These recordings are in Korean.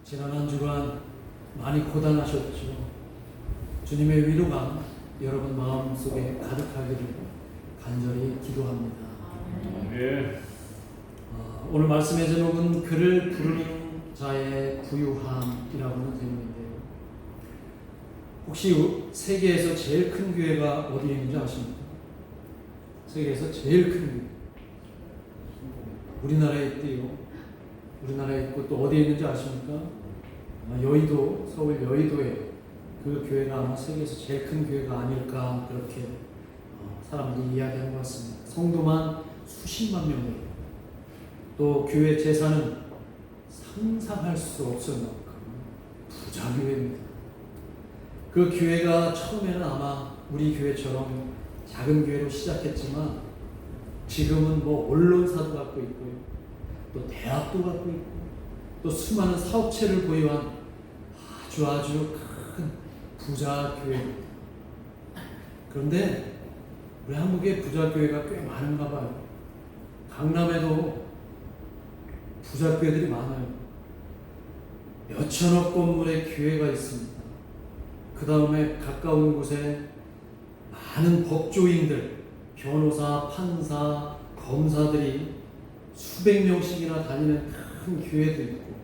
지난 한 주간 많이 고단하셨죠. 주님의 위로가 여러분 마음속에 가득하기를 간절히 기도합니다. 네. 오늘 말씀의 제목은 그를 부르는 자의 부유함이라고는 제목인데요. 혹시 세계에서 제일 큰 교회가 어디에 있는지 아십니까? 세계에서 제일 큰 교회 우리나라에 있대요. 우리나라에 있고 또 어디에 있는지 아십니까? 여의도, 서울 여의도에 그 교회가 아마 세계에서 제일 큰 교회가 아닐까 그렇게 사람들이 이야기하는 것 같습니다. 성도만 수십만 명이에요. 또 교회 재산은 상상할 수 없을 만큼 부자 교회입니다. 그 교회가 처음에는 아마 우리 교회처럼 작은 교회로 시작했지만 지금은 뭐 언론사도 갖고 있고요. 또 대학도 갖고 있고 또 수많은 사업체를 보유한 아주 큰 부자 교회입니다. 그런데 우리 한국에 부자 교회가 꽤 많은가 봐요. 강남에도 부자 교회들이 많아요. 몇천억 건물의 교회가 있습니다. 그 다음에 가까운 곳에 많은 법조인들, 변호사, 판사, 검사들이 수백 명씩이나 다니는 큰 교회도 있고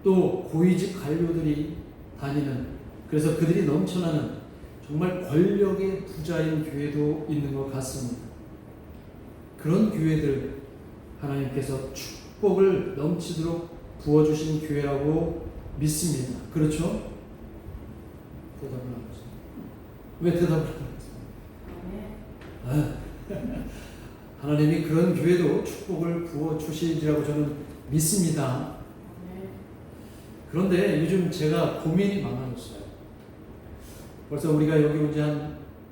또 고위직 관료들이 다니는, 그래서 그들이 넘쳐나는 정말 권력의 부자인 교회도 있는 것 같습니다. 그런 교회들 하나님께서 축복을 넘치도록 부어주신 교회라고 믿습니다. 그렇죠? 대답을 안 하죠. 왜 대답을 안 하죠? 하나님이 그런 교회도 축복을 부어주시리라고 저는 믿습니다. 그런데 요즘 제가 고민이 많아졌어요. 벌써 우리가 여기 온 지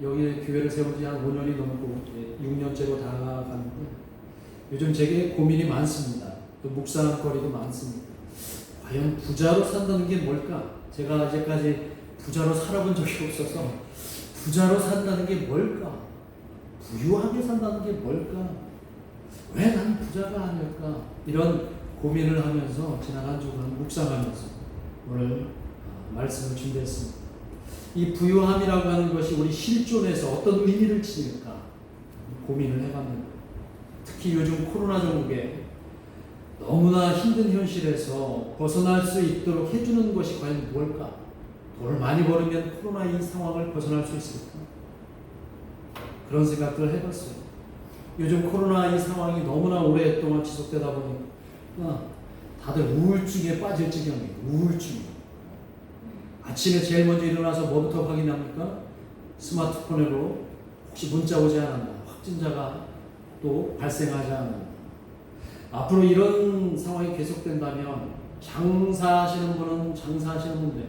여기 교회를 세운 지 한 5년이 넘고 6년째로 다가갔는데 요즘 제게 고민이 많습니다. 또 묵상거리도 많습니다. 과연 부자로 산다는 게 뭘까? 제가 이제까지 부자로 살아본 적이 없어서 부자로 산다는 게 뭘까? 부유하게 산다는 게 뭘까? 왜 난 부자가 아닐까? 이런 고민을 하면서 지난 한 주간 묵상하면서 오늘 말씀을 준비했습니다. 이 부유함이라고 하는 것이 우리 실존에서 어떤 의미를 지닐까 고민을 해봤는데, 특히 요즘 코로나 전국에 너무나 힘든 현실에서 벗어날 수 있도록 해주는 것이 과연 뭘까? 돈을 많이 벌으면 코로나 이 상황을 벗어날 수 있을까? 그런 생각들을 해봤어요. 요즘 코로나 이 상황이 너무나 오랫동안 지속되다 보니까 다들 우울증에 빠질 지경이에요. 우울증. 아침에 제일 먼저 일어나서 뭐부터 확인합니까? 스마트폰으로 혹시 문자 오지 않았나? 확진자가 또 발생하지 않았나? 앞으로 이런 상황이 계속된다면 장사하시는 분은 장사하시는 분대로,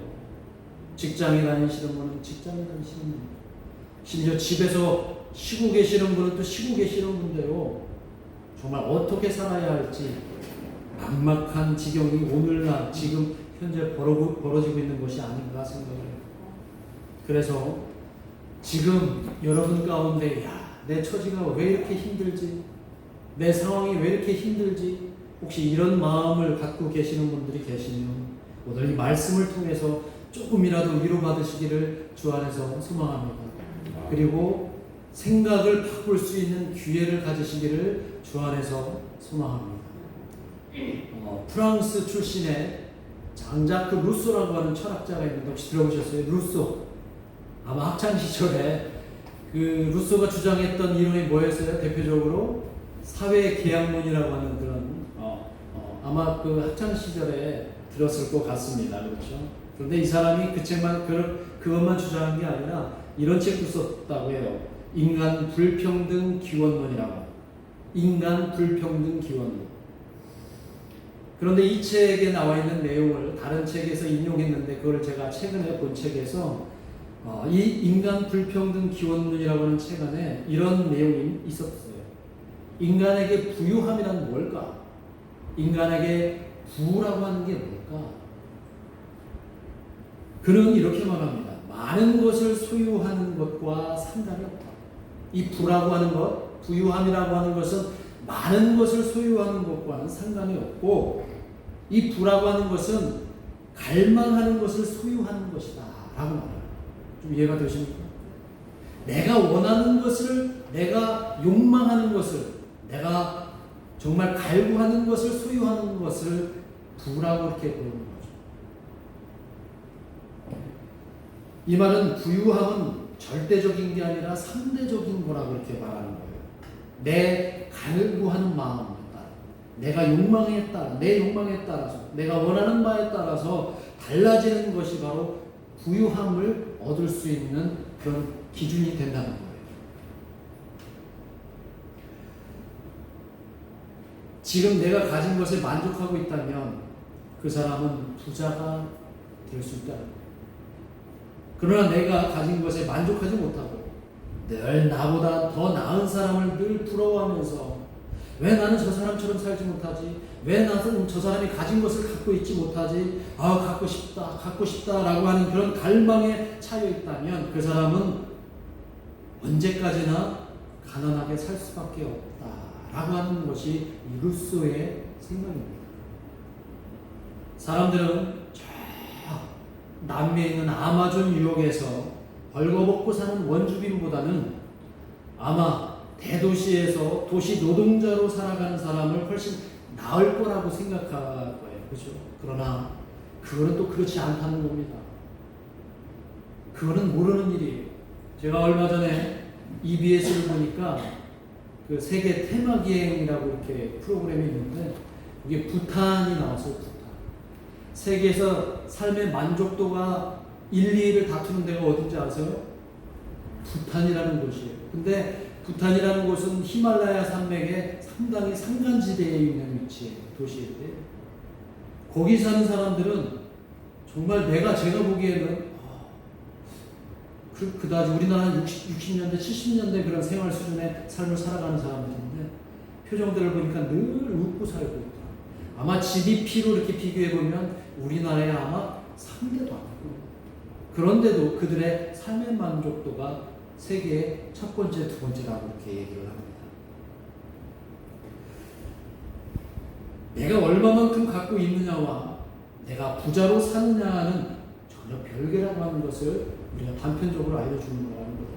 직장에 다니시는 분은 직장에 다니시는 분대로, 심지어 집에서 쉬고 계시는 분은 또 쉬고 계시는 분대로 정말 어떻게 살아야 할지 막막한 지경이 오늘날 지금 현재 벌어지고 있는 것이 아닌가 생각을 해요. 그래서 지금 여러분 가운데 내 처지가 왜 이렇게 힘들지? 내 상황이 왜 이렇게 힘들지? 혹시 이런 마음을 갖고 계시는 분들이 계시면 오늘 이 말씀을 통해서 조금이라도 위로받으시기를 주 안에서 소망합니다. 그리고 생각을 바꿀 수 있는 기회를 가지시기를 주 안에서 소망합니다. 프랑스 출신의 장자크 루소라고 하는 철학자가 있는데 혹시 들어보셨어요? 루소. 아마 학창시절에 그 루소가 주장했던 이론이 뭐였어요? 대표적으로 사회계약론이라고 하는 그런 아마 그 학창시절에 들었을 것 같습니다. 그렇죠? 그런데 이 사람이 그 책만 그것만 주장한 게 아니라 이런 책도 썼다고 해요. 인간 불평등 기원론이라고. 인간 불평등 기원론. 그런데 이 책에 나와 있는 내용을 다른 책에서 인용했는데 그걸 제가 최근에 본 책에서 이 인간 불평등 기원론이라고 하는 책 안에 이런 내용이 있었어요. 인간에게 부유함이란 뭘까? 인간에게 부라고 하는 게 뭘까? 그는 이렇게 말합니다. 많은 것을 소유하는 것과 상관이 없다. 이 부라고 하는 것, 부유함이라고 하는 것은 많은 것을 소유하는 것과는 상관이 없고, 이 부라고 하는 것은 갈망하는 것을 소유하는 것이다 라고 말해요. 좀 이해가 되십니까? 내가 원하는 것을, 내가 욕망하는 것을, 내가 정말 갈구하는 것을 소유하는 것을 부라고 이렇게 부르는 거죠. 이 말은 부유함은 절대적인 게 아니라 상대적인 거라고 이렇게 말하는 거예요. 내 갈구하는 마음에 따라, 내가 욕망에 따라, 내 욕망에 따라서, 내가 원하는 바에 따라서 달라지는 것이 바로 부유함을 얻을 수 있는 그런 기준이 된다는 거예요. 지금 내가 가진 것에 만족하고 있다면 그 사람은 부자가 될 수 있다. 그러나 내가 가진 것에 만족하지 못하고 늘 나보다 더 나은 사람을 늘 부러워하면서 왜 나는 저 사람처럼 살지 못하지? 왜 나는 저 사람이 가진 것을 갖고 있지 못하지? 아, 갖고 싶다라고 하는 그런 갈망에 차여 있다면 그 사람은 언제까지나 가난하게 살 수밖에 없다라고 하는 것이 이 루소의 생각입니다. 사람들은 저 남미에 있는 아마존 유역에서 벌거벗고 사는 원주민보다는 아마 대도시에서 도시 노동자로 살아가는 사람을 훨씬 나을 거라고 생각할 거예요. 그렇죠? 그러나 그거는 또 그렇지 않다는 겁니다. 그거는 모르는 일이에요. 제가 얼마 전에 EBS를 보니까 그 세계 테마기행이라고 이렇게 프로그램이 있는데 이게 부탄이 나왔어요. 부탄. 세계에서 삶의 만족도가 1, 2위를 다투는 데가 어딘지 아세요? 부탄이라는 곳이에요. 근데 부탄이라는 곳은 히말라야 산맥의 상당히 산간지대에 있는 위치예요. 도시인데 거기 사는 사람들은 정말 제가 보기에는 그다지 우리나라 60년대, 70년대 그런 생활 수준의 삶을 살아가는 사람들인데 표정들을 보니까 늘 웃고 살고 있다. 아마 GDP로 이렇게 비교해보면 우리나라에 아마 상대도 아니고 그런데도 그들의 삶의 만족도가 세계의 첫 번째, 두 번째라고 이렇게 얘기를 합니다. 내가 얼마만큼 갖고 있느냐와 내가 부자로 사느냐는 전혀 별개라고 하는 것을 우리가 단편적으로 알려주는 거라는 거예요.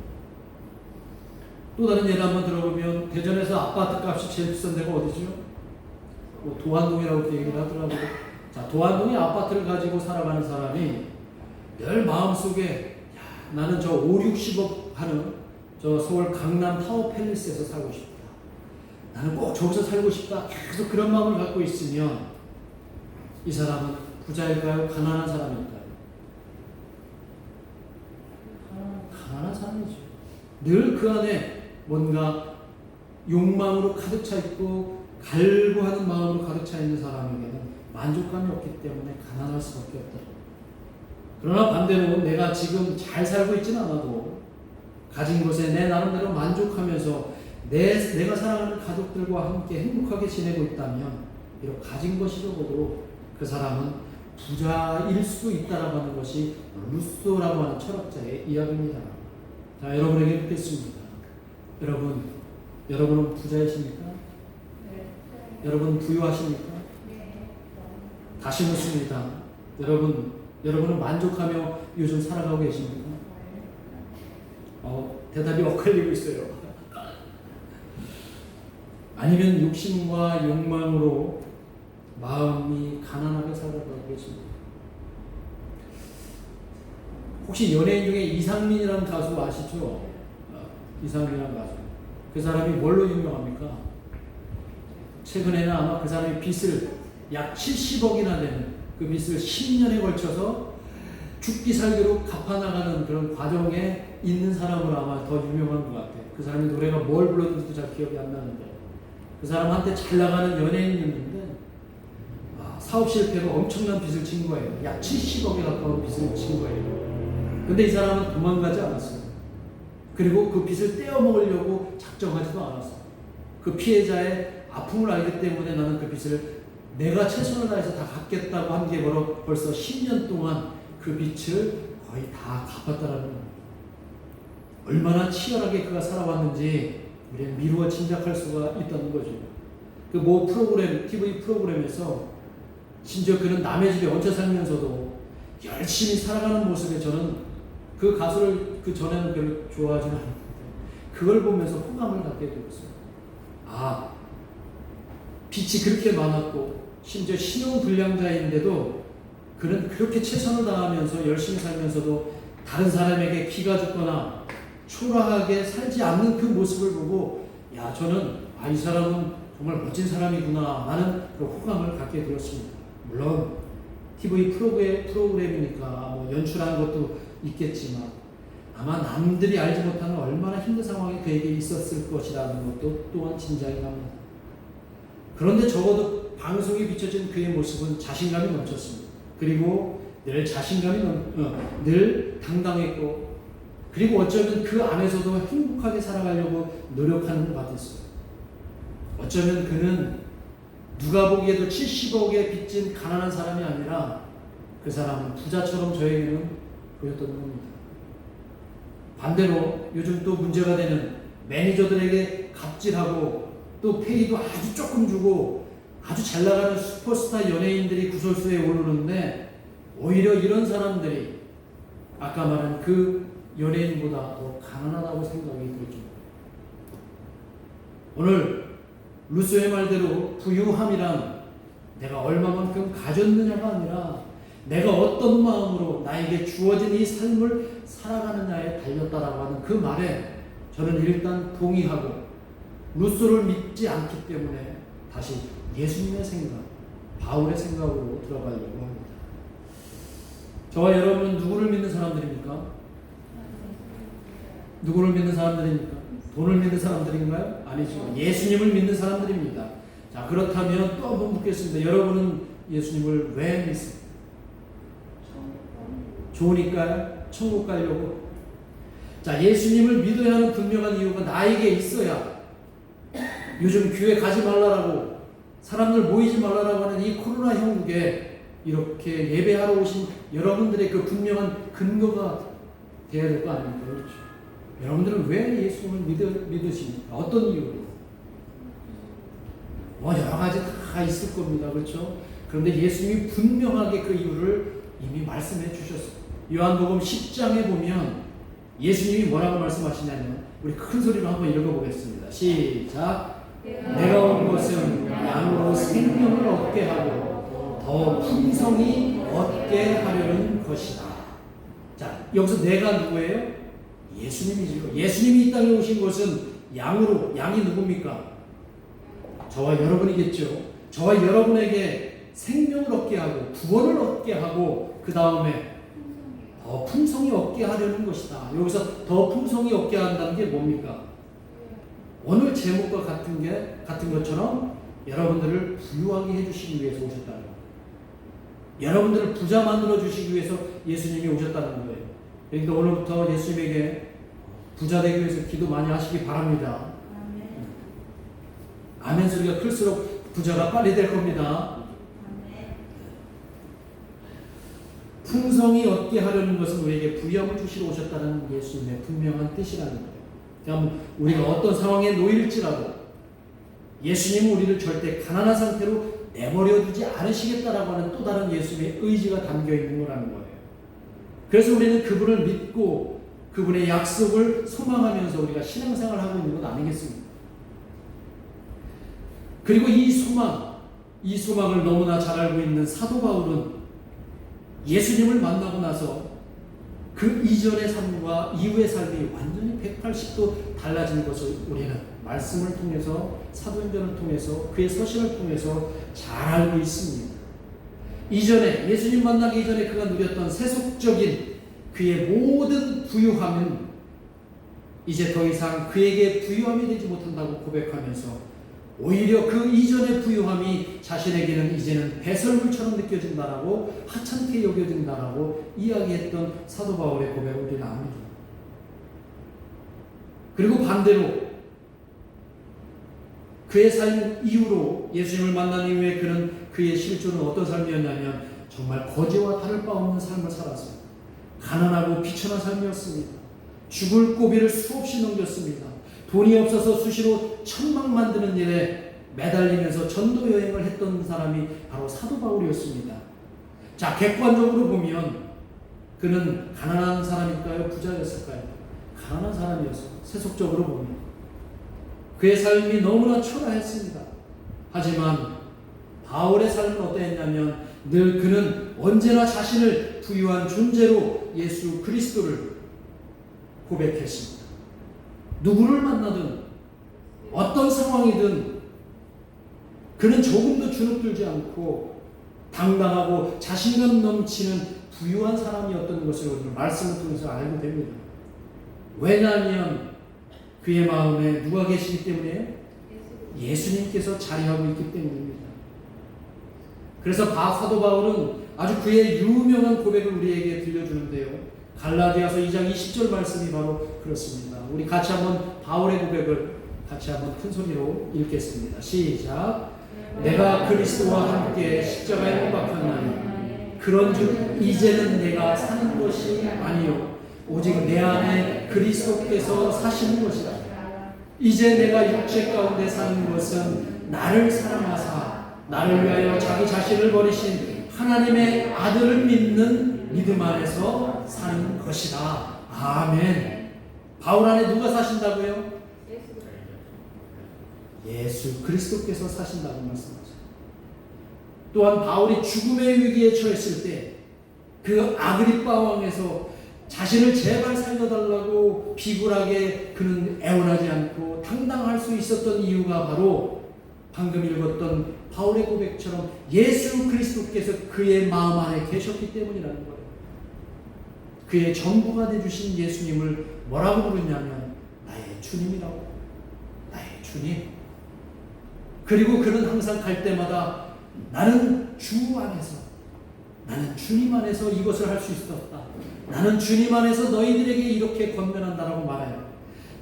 또 다른 예를 한번 들어보면 대전에서 아파트 값이 제일 비싼 데가 어디죠? 도안동이라고 이렇게 얘기를 하더라고요. 자, 도안동에 아파트를 가지고 살아가는 사람이 늘 마음속에 나는 저 5, 60억 하는 저 서울 강남 타워 팰리스에서 살고 싶다. 나는 꼭 저기서 살고 싶다. 계속 그런 마음을 갖고 있으면 이 사람은 부자일까요? 가난한 사람일까요? 가난한 사람이죠. 늘 그 안에 뭔가 욕망으로 가득 차 있고 갈구하는 마음으로 가득 차 있는 사람에게는 만족감이 없기 때문에 가난할 수밖에 없다. 그러나 반대로 내가 지금 잘 살고 있지는 않아도 가진 것에 내 나름대로 만족하면서 내가 사랑하는 가족들과 함께 행복하게 지내고 있다면 비록 가진 것이 적어도 그 사람은 부자일 수도 있다라고 하는 것이 루소라고 하는 철학자의 이야기입니다. 자, 여러분에게 묻겠습니다. 여러분은 부자이십니까? 네. 여러분 부유하십니까? 네. 다시 묻습니다. 여러분은 만족하며 요즘 살아가고 계십니까? 대답이 엇갈리고 있어요. 아니면 욕심과 욕망으로 마음이 가난하게 살아가고 계십니까? 혹시 연예인 중에 이상민이라는 가수 아시죠? 이상민이라는 가수. 그 사람이 뭘로 유명합니까? 최근에는 아마 그 사람이 빚을 약 70억이나 되는 그 빚을 10년에 걸쳐서 죽기 살기로 갚아나가는 그런 과정에 있는 사람으로 아마 더 유명한 것 같아요. 그 사람이 노래가 뭘 불렀는지도 잘 기억이 안 나는데 그 사람한테 잘 나가는 연예인이었는데 사업 실패로 엄청난 빚을 진 거예요. 약 70억에 가까운 빚을 진 거예요. 근데 이 사람은 도망가지 않았어요. 그리고 그 빚을 떼어먹으려고 작정하지도 않았어요. 그 피해자의 아픔을 알기 때문에 나는 그 빚을 내가 최선을 다해서 다 갚겠다고 한 게 벌써 10년 동안 그 빚을 거의 다 갚았다라는 겁니다. 얼마나 치열하게 그가 살아왔는지 우리는 미루어 짐작할 수가 있다는 거죠. 그 TV 프로그램에서 심지어 그는 남의 집에 얹혀 살면서도 열심히 살아가는 모습에 저는 그 가수를 그 전에는 별로 좋아하지는 않았는데 그걸 보면서 호감을 갖게 되었어요. 아, 빚이 그렇게 많았고 심지어 신용불량자인데도 그는 그렇게 최선을 다하면서 열심히 살면서도 다른 사람에게 기가 죽거나 초라하게 살지 않는 그 모습을 보고 야, 저는 이 사람은 정말 멋진 사람이구나 하는 그 호감을 갖게 되었습니다. 물론 TV 프로그램이니까 뭐 연출한 것도 있겠지만 아마 남들이 알지 못하는 얼마나 힘든 상황이 그에게 있었을 것이라는 것도 또한 짐작이 납니다. 그런데 적어도 방송에 비춰진 그의 모습은 자신감이 넘쳤습니다. 그리고 늘 늘 당당했고 그리고 어쩌면 그 안에서도 행복하게 살아가려고 노력하는 것 같았어요. 어쩌면 그는 누가 보기에도 70억에 빚진 가난한 사람이 아니라 그 사람은 부자처럼 저에게는 보였던 겁니다. 반대로 요즘 또 문제가 되는 매니저들에게 갑질하고 또 페이도 아주 조금 주고 아주 잘 나가는 슈퍼스타 연예인들이 구설수에 오르는데 오히려 이런 사람들이 아까 말한 그 연예인보다 더 가난하다고 생각이 들죠. 오늘 루소의 말대로 부유함이란 내가 얼마만큼 가졌느냐가 아니라 내가 어떤 마음으로 나에게 주어진 이 삶을 살아가느냐에 달렸다라고 하는 그 말에 저는 일단 동의하고 루소를 믿지 않기 때문에 다시 예수님의 생각, 바울의 생각으로 들어가려고 합니다. 저와 여러분은 누구를 믿는 사람들입니까? 누구를 믿는 사람들입니까? 돈을 믿는 사람들인가요? 아니죠. 예수님을 믿는 사람들입니다. 자, 그렇다면 또 한번 묻겠습니다. 여러분은 예수님을 왜 믿습니까? 좋으니까요? 천국 가려고? 자, 예수님을 믿어야 하는 분명한 이유가 나에게 있어야 요즘 교회 가지 말라라고 사람들 모이지 말라라고 하는 이 코로나 형국에 이렇게 예배하러 오신 여러분들의 그 분명한 근거가 되어야 될 거 아닙니까? 그렇죠. 여러분들은 왜 예수님을 믿으십니까? 어떤 이유로? 여러 가지 다 있을 겁니다. 그렇죠? 그런데 예수님이 분명하게 그 이유를 이미 말씀해 주셨어요. 요한복음 10장에 보면 예수님이 뭐라고 말씀하시냐면 우리 큰 소리로 한번 읽어보겠습니다. 시작. 내가 온 것은 양으로 생명을 얻게 하고 더 풍성히 얻게 하려는 것이다. 자, 여기서 내가 누구예요? 예수님이죠. 예수님이 이 땅에 오신 것은 양이 누굽니까? 저와 여러분이겠죠. 저와 여러분에게 생명을 얻게 하고 구원을 얻게 하고 그 다음에 더 풍성히 얻게 하려는 것이다. 여기서 더 풍성히 얻게 한다는 게 뭡니까? 오늘 제목과 같은 것처럼 여러분들을 부유하게 해주시기 위해서 오셨다는 거예요. 여러분들을 부자 만들어 주시기 위해서 예수님이 오셨다는 거예요. 그러니까 오늘부터 예수님에게 부자 되기 위해서 기도 많이 하시기 바랍니다. 아멘 소리가 클수록 부자가 빨리 될 겁니다. 풍성히 얻게 하려는 것은 우리에게 부유함을 주시러 오셨다는 예수님의 분명한 뜻이라는 거예요. 그러니까 우리가 어떤 상황에 놓일지라도 예수님은 우리를 절대 가난한 상태로 내버려 두지 않으시겠다라고 하는 또 다른 예수님의 의지가 담겨 있는 거라는 거예요. 그래서 우리는 그분을 믿고 그분의 약속을 소망하면서 우리가 신앙생활을 하고 있는 것 아니겠습니까? 그리고 이 소망을 너무나 잘 알고 있는 사도 바울은 예수님을 만나고 나서 그 이전의 삶과 이후의 삶이 완전히 180도 달라진 것을 우리는 말씀을 통해서 사도행전을 통해서 그의 서신을 통해서 잘 알고 있습니다. 이전에 예수님 만나기 이전에 그가 누렸던 세속적인 그의 모든 부유함은 이제 더 이상 그에게 부유함이 되지 못한다고 고백하면서 오히려 그 이전의 부유함이 자신에게는 이제는 배설물처럼 느껴진다라고 하찮게 여겨진다라고 이야기했던 사도 바울의 고백을 우리는 압니다. 그리고 반대로 그의 삶 이후로 예수님을 만난 이후에 그는 그의 실존은 어떤 삶이었냐면 정말 거지와 다를 바 없는 삶을 살았습니다. 가난하고 비천한 삶이었습니다. 죽을 고비를 수없이 넘겼습니다. 돈이 없어서 수시로 천막 만드는 일에 매달리면서 전도 여행을 했던 사람이 바로 사도 바울이었습니다. 자, 객관적으로 보면 그는 가난한 사람일까요? 부자였을까요? 가난한 사람이었어. 세속적으로 보면. 그의 삶이 너무나 초라했습니다. 하지만 바울의 삶은 어떠했냐면 늘 그는 언제나 자신을 부유한 존재로 예수 그리스도를 고백했습니다. 누구를 만나든 어떤 상황이든 그는 조금도 주눅들지 않고 당당하고 자신감 넘치는 부유한 사람이었던 것을 오늘 말씀을 통해서 알게 됩니다. 왜냐하면 그의 마음에 누가 계시기 때문이에요? 예수님께서 자리하고 있기 때문입니다. 그래서 사도 바울은 아주 그의 유명한 고백을 우리에게 들려주는데요. 갈라디아서 2장 20절 말씀이 바로 그렇습니다. 우리 같이 한번 바울의 고백을 같이 한번 큰 소리로 읽겠습니다. 시작. 내가 그리스도와 함께 십자가에 못 박혔나니 그런즉 이제는 내가 사는 것이 아니요 오직 내 안에 그리스도께서 사시는 것이다. 이제 내가 육체 가운데 사는 것은 나를 사랑하사 나를 위하여 자기 자신을 버리신 하나님의 아들을 믿는 믿음 안에서 사는 것이다. 아멘. 바울 안에 누가 사신다고요? 예수 그리스도께서 사신다고 말씀하세요. 또한 바울이 죽음의 위기에 처했을 때 그 아그리빠 왕에서 자신을 제발 살려달라고 비굴하게 그는 애원하지 않고 당당할 수 있었던 이유가 바로 방금 읽었던 바울의 고백처럼 예수 그리스도께서 그의 마음 안에 계셨기 때문이라는 거예요. 그의 전부가 되주신 예수님을 뭐라고 부르냐면 나의 주님이라고. 나의 주님. 그리고 그는 항상 갈 때마다 나는 주 안에서 나는 주님 안에서 이것을 할 수 있었다. 나는 주님 안에서 너희들에게 이렇게 권면한다라고 말해요.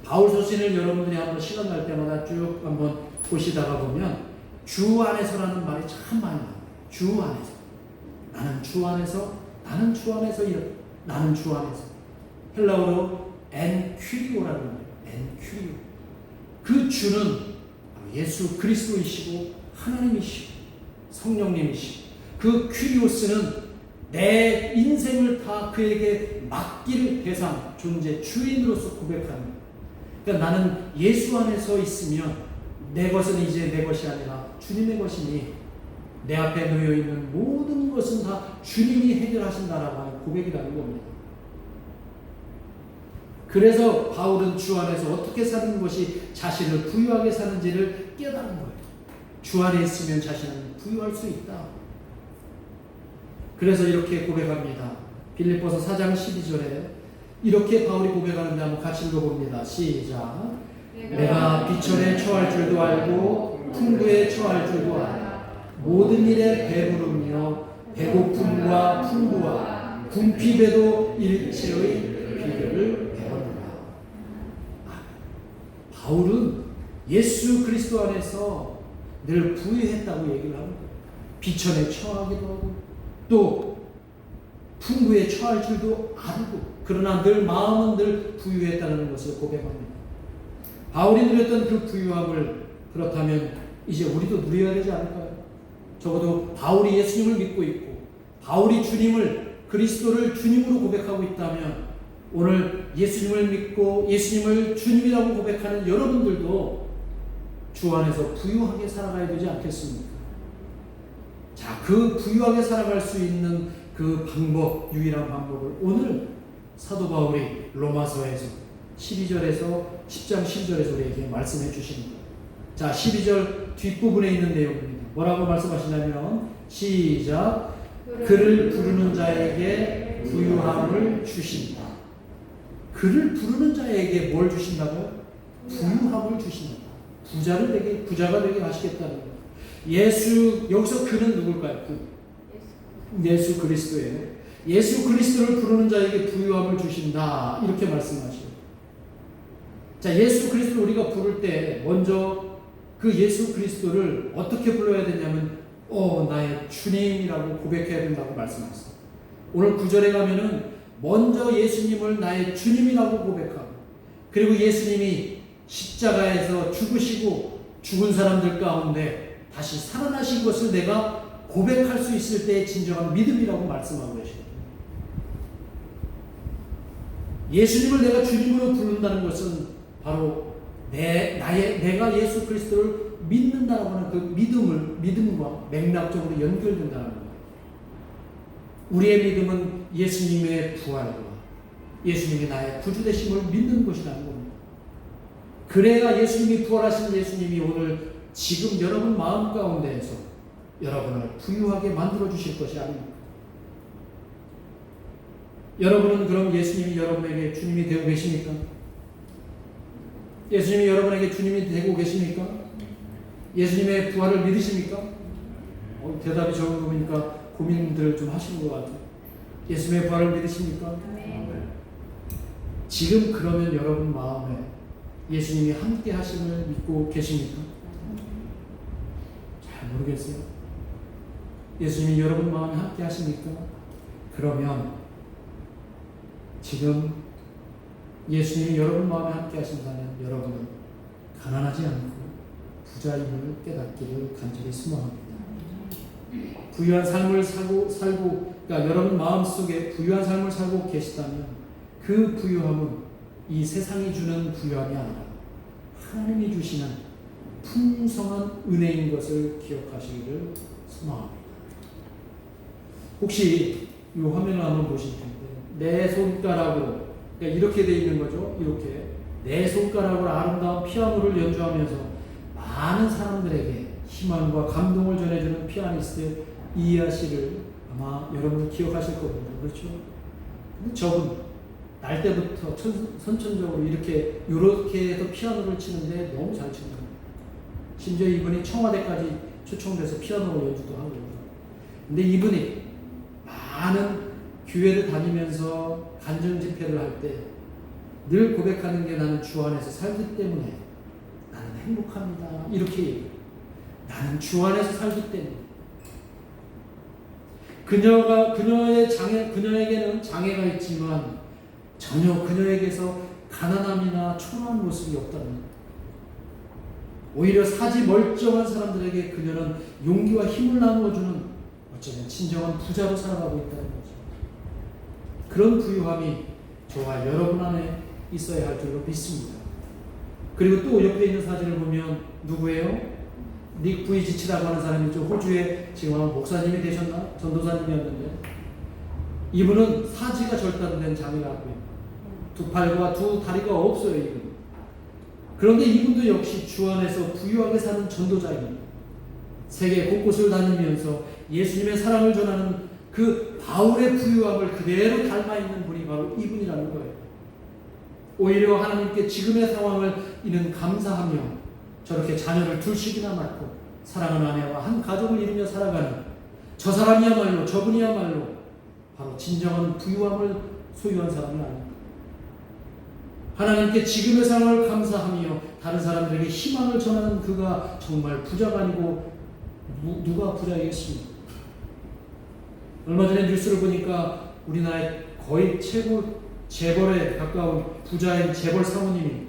바울 서신을 여러분들이 한번 시간 날 때마다 쭉 한번 보시다가 보면 주 안에서라는 말이 참 많이 나와요. 주 안에서. 나는 주 안에서, 나는 주 안에서, 나는 주 안에서. 헬라어로 엔퀴리오라는 말이에요. 엔퀴리오. 그 주는 바로 예수 그리스도이시고 하나님이시고 성령님이시고 그 퀴리오스는 내 인생을 다 그에게 맡길 대상, 존재, 주인으로서 고백하는. 그러니까 나는 예수 안에서 있으면 내 것은 이제 내 것이 아니라 주님의 것이니 내 앞에 놓여 있는 모든 것은 다 주님이 해결하신다라고 하는 고백이라는 겁니다. 그래서 바울은 주 안에서 어떻게 사는 것이 자신을 부유하게 사는지를 깨달은 거예요. 주 안에 있으면 자신은 부유할 수 있다. 그래서 이렇게 고백합니다. 빌립보서 4장 12절에 이렇게 바울이 고백하는데 한번 같이 읽어봅니다. 시작. 내가 비천에 처할 줄도 알고 풍부에 처할 줄도 알아. 모든 일에 배부르며 배고픔과 풍부와 궁핍에도 일체의 비결을 배웠노라. 바울은 예수 그리스도 안에서 늘 부유했다고 얘기를 하는 거예요. 비천에 처하기도 하고 또 풍부에 처할 줄도 알고 그러나 늘 마음은 늘 부유했다는 것을 고백합니다. 바울이 누렸던 그 부유함을 그렇다면 이제 우리도 누려야 되지 않을까요? 적어도 바울이 예수님을 믿고 있고 바울이 주님을 그리스도를 주님으로 고백하고 있다면 오늘 예수님을 믿고 예수님을 주님이라고 고백하는 여러분들도 주 안에서 부유하게 살아가야 되지 않겠습니까? 자, 그 부유하게 살아갈 수 있는 그 방법, 유일한 방법을 오늘 사도 바울이 로마서에서 12절에서 10장 12절에서 우리에게 말씀해 주시는 거예요. 자, 12절 뒷부분에 있는 내용입니다. 뭐라고 말씀하시냐면 시작. 그를 부르는 자에게 부유함을 주신다. 그를 부르는 자에게 뭘 주신다고요? 부유함을 주신다. 부자가 되게 하시겠다는 거예요. 여기서 그는 누굴까요? 예수 그리스도예요. 예수 그리스도를 부르는 자에게 부유함을 주신다. 이렇게 말씀하시죠. 자, 예수 그리스도를 우리가 부를 때 먼저 그 예수 그리스도를 어떻게 불러야 되냐면 나의 주님이라고 고백해야 된다고 말씀하셨어요. 오늘 9절에 가면은 먼저 예수님을 나의 주님이라고 고백하고 그리고 예수님이 십자가에서 죽으시고 죽은 사람들 가운데 다시 살아나신 것을 내가 고백할 수 있을 때의 진정한 믿음이라고 말씀하고 계십니다. 예수님을 내가 주님으로 부른다는 것은 바로 내가 예수 그리스도를 믿는다고 하는 그 믿음과 맥락적으로 연결된다는 거예요. 우리의 믿음은 예수님의 부활과 예수님이 나의 구주 되심을 믿는 것이라는 겁니다. 그래야 예수님이 부활하신 예수님이 오늘 지금 여러분 마음 가운데에서 여러분을 부유하게 만들어 주실 것이 아닙니까? 여러분은 그럼 예수님이 여러분에게 주님이 되고 계십니까? 예수님이 여러분에게 주님이 되고 계십니까? 예수님의 부활을 믿으십니까? 대답이 적은 거 보니까 고민들을 좀 하시는 것 같아요. 예수님의 부활을 믿으십니까? 지금 그러면 여러분 마음에 예수님이 함께 하심을 믿고 계십니까? 잘 모르겠어요. 예수님이 여러분 마음에 함께 하십니까? 그러면 지금 예수님이 여러분 마음에 함께 하신다면 여러분은 가난하지 않고 부자임을 깨닫기를 간절히 소망합니다. 부유한 삶을 살고 그러니까 여러분 마음속에 부유한 삶을 살고 계시다면 그 부유함은 이 세상이 주는 부유함이 아니라 하나님이 주시는 풍성한 은혜인 것을 기억하시기를 소망합니다. 혹시 이 화면을 한번 보실 텐데 내 손가락으로 그러니까 이렇게 돼 있는 거죠. 이렇게 내 손가락으로 아름다운 피아노를 연주하면서 많은 사람들에게 희망과 감동을 전해주는 피아니스트 이하 씨를 아마 여러분 기억하실 겁니다. 그렇죠? 근데 저분 날 때부터 선천적으로 이렇게 해서 피아노를 치는데 너무 잘 치는 거예요. 심지어 이분이 청와대까지 초청돼서 피아노 연주도 하고. 근데 이분이 많은 교회를 다니면서 간증 집회를 할 때 늘 고백하는 게 나는 주 안에서 살기 때문에 나는 행복합니다. 이렇게 얘기해요. 나는 주 안에서 살기 때문에. 그녀에게는 장애가 있지만 전혀 그녀에게서 가난함이나 초라한 모습이 없다는. 오히려 사지 멀쩡한 사람들에게 그녀는 용기와 힘을 나누어주는 어쩌면 진정한 부자로 살아가고 있다는 거죠. 그런 부유함이 저와 여러분 안에 있어야 할 줄로 믿습니다. 그리고 또 옆에 있는 사진을 보면 누구예요? 닉 부이지치라고 하는 사람이죠. 호주에 지금 아마 목사님이 되셨나? 전도사님이었는데 이분은 사지가 절단된 장애가 있고요. 두 팔과 두 다리가 없어요. 이분. 그런데 이분도 역시 주 안에서 부유하게 사는 전도자입니다. 세계 곳곳을 다니면서 예수님의 사랑을 전하는 그 바울의 부유함을 그대로 닮아 있는 분이 바로 이분이라는 거예요. 오히려 하나님께 지금의 상황을 이는 감사하며 저렇게 자녀를 둘씩이나 낳고 사랑하는 아내와 한 가족을 이루며 살아가는 저 사람이야말로 저분이야말로 바로 진정한 부유함을 소유한 사람이 아닙니다. 하나님께 지금의 상황을 감사하며 다른 사람들에게 희망을 전하는 그가 정말 부자가 아니고 누가 부자이겠습니까? 얼마 전에 뉴스를 보니까 우리나라의 거의 최고 재벌에 가까운 부자인 재벌 사모님이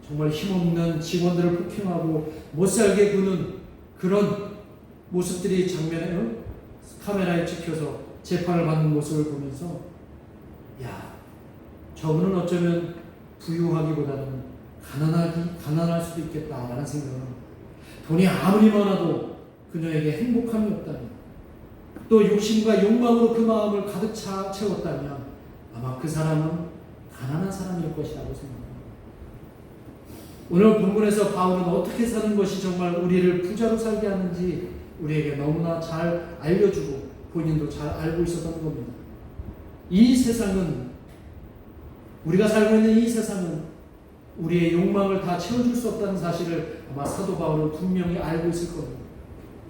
정말 힘없는 직원들을 폭행하고 못살게 구는 그런 모습들이 장면에 카메라에 찍혀서 재판을 받는 모습을 보면서 야, 저분은 어쩌면 부유하기보다는 가난할 수도 있겠다라는 생각을 합니다. 돈이 아무리 많아도 그녀에게 행복함이 없다면 또 욕심과 욕망으로 그 마음을 가득 채웠다면 아마 그 사람은 가난한 사람일 것이라고 생각합니다. 오늘 본문에서 바울은 어떻게 사는 것이 정말 우리를 부자로 살게 하는지 우리에게 너무나 잘 알려주고 본인도 잘 알고 있었던 겁니다. 이 세상은 우리가 살고 있는 이 세상은 우리의 욕망을 다 채워줄 수 없다는 사실을 아마 사도 바울은 분명히 알고 있을 겁니다.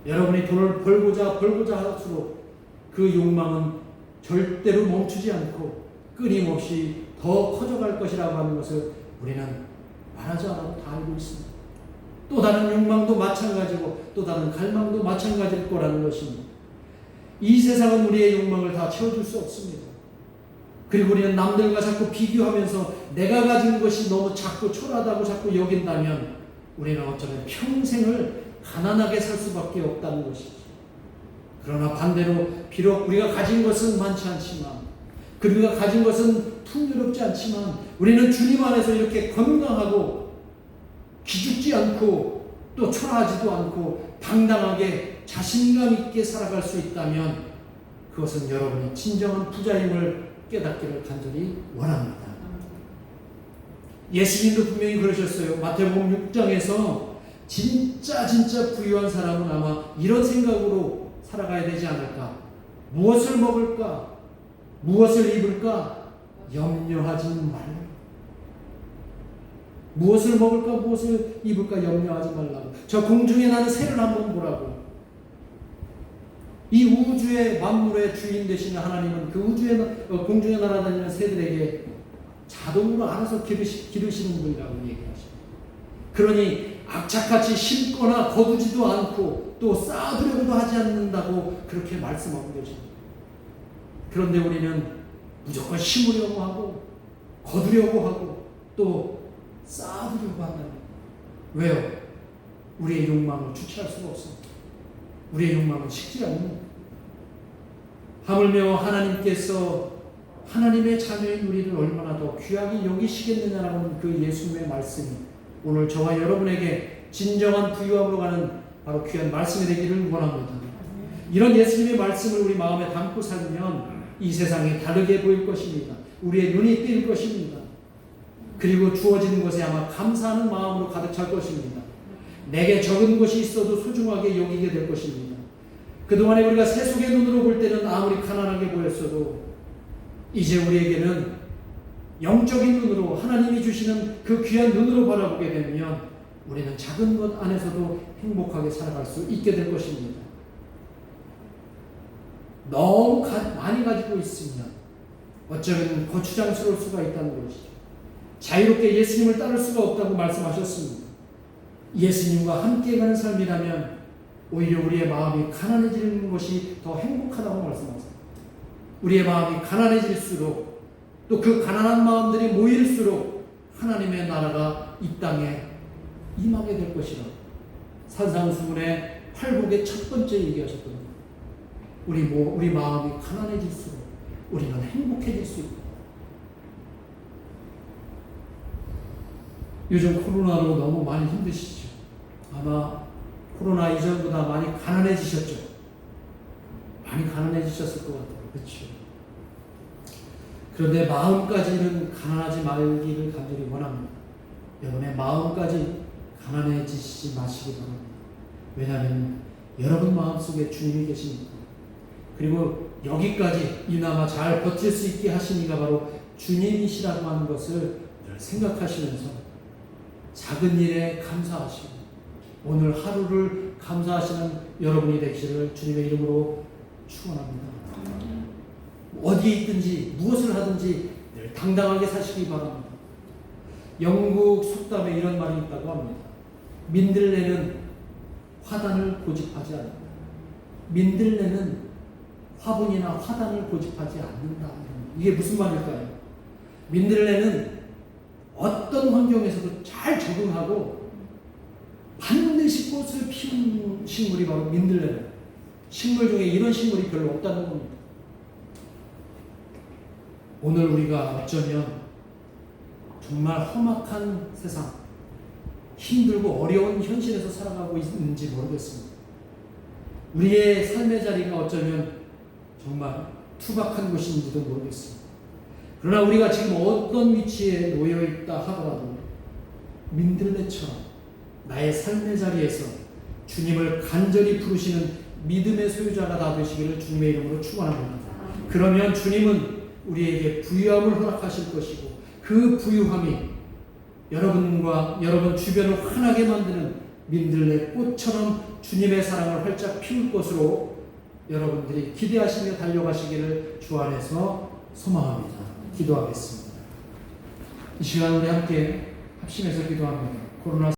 여러분이 돈을 벌고자 할수록 그 욕망은 절대로 멈추지 않고 끊임없이 더 커져갈 것이라고 하는 것을 우리는 말하지 않아도 다 알고 있습니다. 또 다른 욕망도 마찬가지고 또 다른 갈망도 마찬가지일 거라는 것입니다. 이 세상은 우리의 욕망을 다 채워줄 수 없습니다. 그리고 우리는 남들과 자꾸 비교하면서 내가 가진 것이 너무 작고 초라하다고 자꾸 여긴다면 우리는 어쩌면 평생을 가난하게 살 수밖에 없다는 것이죠. 그러나 반대로 비록 우리가 가진 것은 많지 않지만 그리고 가진 것은 풍요롭지 않지만 우리는 주님 안에서 이렇게 건강하고 기죽지 않고 또 초라하지도 않고 당당하게 자신감 있게 살아갈 수 있다면 그것은 여러분이 진정한 부자임을 깨닫기를 간절히 원합니다. 예수님도 분명히 그러셨어요. 마태복음 6장에서 진짜 부유한 사람은 아마 이런 생각으로 살아가야 되지 않을까. 무엇을 먹을까? 무엇을 입을까? 염려하지 말라. 무엇을 먹을까? 무엇을 입을까? 염려하지 말라고. 저 공중에 나는 새를 한번 보라고. 이 우주의 만물의 주인 되시는 하나님은 그 우주의 공중에 날아다니는 새들에게 자동으로 알아서 기르시는 분이라고 얘기하십니다. 그러니 악착같이 심거나 거두지도 않고 또 쌓아두려고도 하지 않는다고 그렇게 말씀하고 계십니다. 그런데 우리는 무조건 심으려고 하고 거두려고 하고 또 쌓아두려고 한다는 거예요. 왜요? 우리의 욕망을 주체할 수가 없습니다. 우리의 욕망은 식지 않는 하물며 하나님께서 하나님의 자녀인 우리를 얼마나 더 귀하게 여기시겠느냐라는 그 예수님의 말씀이 오늘 저와 여러분에게 진정한 부유함으로 가는 바로 귀한 말씀이 되기를 원합니다. 이런 예수님의 말씀을 우리 마음에 담고 살면 이 세상이 다르게 보일 것입니다. 우리의 눈이 뜰 것입니다. 그리고 주어지는 것에 아마 감사하는 마음으로 가득 찰 것입니다. 내게 적은 것이 있어도 소중하게 여기게 될 것입니다. 그동안에 우리가 세속의 눈으로 볼 때는 아무리 가난하게 보였어도 이제 우리에게는 영적인 눈으로 하나님이 주시는 그 귀한 눈으로 바라보게 되면 우리는 작은 것 안에서도 행복하게 살아갈 수 있게 될 것입니다. 너무 많이 가지고 있으면 어쩌면 거추장스러울 수가 있다는 것이죠. 자유롭게 예수님을 따를 수가 없다고 말씀하셨습니다. 예수님과 함께 가는 삶이라면 오히려 우리의 마음이 가난해지는 것이 더 행복하다고 말씀하세요. 우리의 마음이 가난해질수록 또 그 가난한 마음들이 모일수록 하나님의 나라가 이 땅에 임하게 될 것이라 산상수훈의 팔복의 첫 번째 얘기하셨던 우리 마음이 가난해질수록 우리는 행복해질 수 있다. 요즘 코로나로 너무 많이 힘드시죠? 아마 코로나 이전보다 많이 가난해지셨죠? 많이 가난해지셨을 것 같아요. 그렇죠? 그런데 마음까지는 가난하지 말기를 간절히 원합니다. 여러분의 마음까지 가난해지지 마시기 바랍니다. 왜냐하면 여러분 마음속에 주님이 계십니다. 그리고 여기까지 이나마 잘 버틸 수 있게 하신 이가 바로 주님이시라고 하는 것을 생각하시면서 작은 일에 감사하시고 오늘 하루를 감사하시는 여러분이 되시기를 주님의 이름으로 축원합니다. 어디에 있든지 무엇을 하든지 늘 당당하게 사시기 바랍니다. 영국 속담에 이런 말이 있다고 합니다. 민들레는 화단을 고집하지 않는다. 민들레는 화분이나 화단을 고집하지 않는다. 이게 무슨 말일까요? 민들레는 어떤 환경에서도 잘 적응하고 반드시 꽃을 피우는 식물이 바로 민들레예요. 식물 중에 이런 식물이 별로 없다는 겁니다. 오늘 우리가 어쩌면 정말 험악한 세상, 힘들고 어려운 현실에서 살아가고 있는지 모르겠습니다. 우리의 삶의 자리가 어쩌면 정말 투박한 곳인지도 모르겠습니다. 그러나 우리가 지금 어떤 위치에 놓여 있다 하더라도 민들레처럼 나의 삶의 자리에서 주님을 간절히 부르시는 믿음의 소유자가 다 되시기를 주님의 이름으로 축원합니다. 그러면 주님은 우리에게 부유함을 허락하실 것이고 그 부유함이 여러분과 여러분 주변을 환하게 만드는 민들레 꽃처럼 주님의 사랑을 활짝 피울 것으로 여러분들이 기대하시며 달려가시기를 주 안에서 소망합니다. 기도하겠습니다. 이 시간 우리 함께 합심해서 기도합니다. 코로나